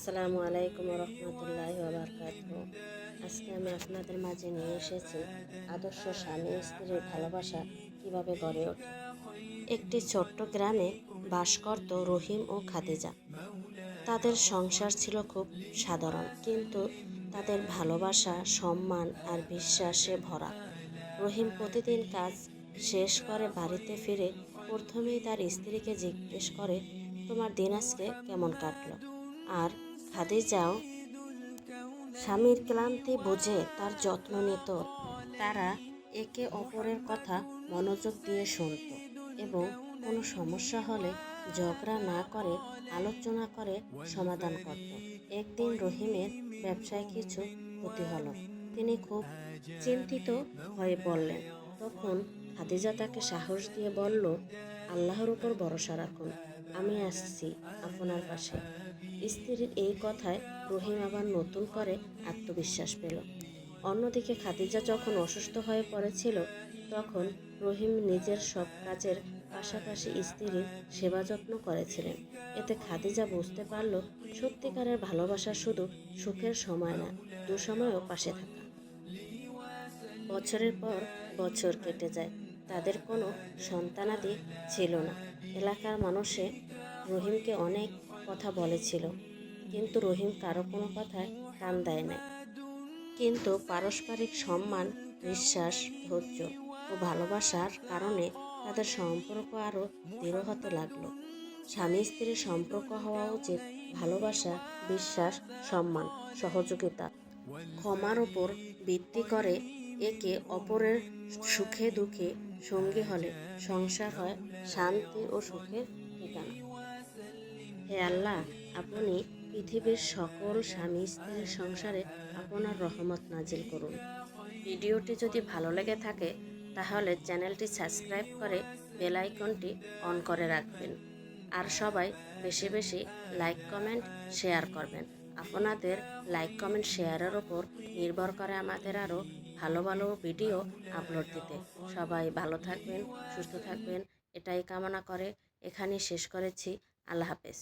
আসসালামু আলাইকুম রহমতুল্লাহি ওয়া বারাকাতুহু। আজকে আমি আপনাদের মাঝে নিয়ে এসেছি আদর্শ স্বামী স্ত্রীর ভালোবাসা কিভাবে গড়ে ওঠে। একটি ছোট্ট গ্রামে বাস করত রহিম ও খাদিজা। তাদের সংসার ছিল খুব সাধারণ, কিন্তু তাদের ভালোবাসা, সম্মান আর বিশ্বাসে ভরা। রহিম প্রতিদিন কাজ শেষ করে বাড়িতে ফিরে প্রথমেই তার স্ত্রীকে জিজ্ঞেস করে, তোমার দিন আজকে কেমন কাটলো? আর খাদিজাও স্বামীর ক্লান্তি বুঝে তার যত্ন নিত। তারা একে অপরের কথা মনোযোগ দিয়ে শুনত এবং কোনো সমস্যা হলে ঝগড়া না করে আলোচনা করে সমাধান করত। একদিন রহিমের ব্যবসায় কিছু ক্ষতি হলো। তিনি খুব চিন্তিত হয়ে পড়লেন। তখন খাদিজা তাকে সাহস দিয়ে বলল, আল্লাহর উপর ভরসা রাখুন, আমি আসছি আপনার পাশে। স্ত্রীর এই কথায় রহিম আবার নতুন করে আত্মবিশ্বাস পেল। অন্যদিকে খাদিজা যখন অসুস্থ হয়ে পড়েছিল, তখন রহিম নিজের সব কাজের পাশাপাশি স্ত্রীর সেবা যত্ন করেছিলেন। এতে খাদিজা বুঝতে পারল, সত্যিকারের ভালোবাসা শুধু সুখের সময় না, দুঃসময়েও পাশে থাকা। বছরের পর বছর কেটে যায়। তাদের কোনো সন্তানাদি ছিল না। এলাকার মানুষে রহিমকে অনেক কথা বলেছিল, কিন্তু রহিম কারো কোনো কথায় কান দেয় নাই। কিন্তু পারস্পরিক সম্মান, বিশ্বাস, ধৈর্য ও ভালোবাসার কারণে তাদের সম্পর্ক আরও দৃঢ় হতে লাগলো। স্বামী স্ত্রীর সম্পর্ক হওয়া উচিত ভালোবাসা, বিশ্বাস, সম্মান, সহযোগিতা, ক্ষমার ওপর ভিত্তি করে। একে অপরের সুখে দুঃখে সঙ্গী হলে সংসার হয় শান্তি ও সুখের ঠিকানা। হে আল্লাহ, আপনি পৃথিবীর সকল স্বামী স্ত্রীর সংসারে আপনার রহমত নাজিল করুন। ভিডিওটি যদি ভালো লেগে থাকে তাহলে চ্যানেলটি সাবস্ক্রাইব করে বেল আইকনটি অন করে রাখবেন। আর সবাই বেশি বেশি লাইক, কমেন্ট, শেয়ার করবেন। আপনাদের লাইক, কমেন্ট, শেয়ারের ওপর নির্ভর করে আমাদের আরও ভালো ভালো ভিডিও আপলোড দিতে। সবাই ভালো থাকবেন, সুস্থ থাকবেন, এটাই কামনা করে এখানেই শেষ করেছি। আল্লাহ হাফেজ।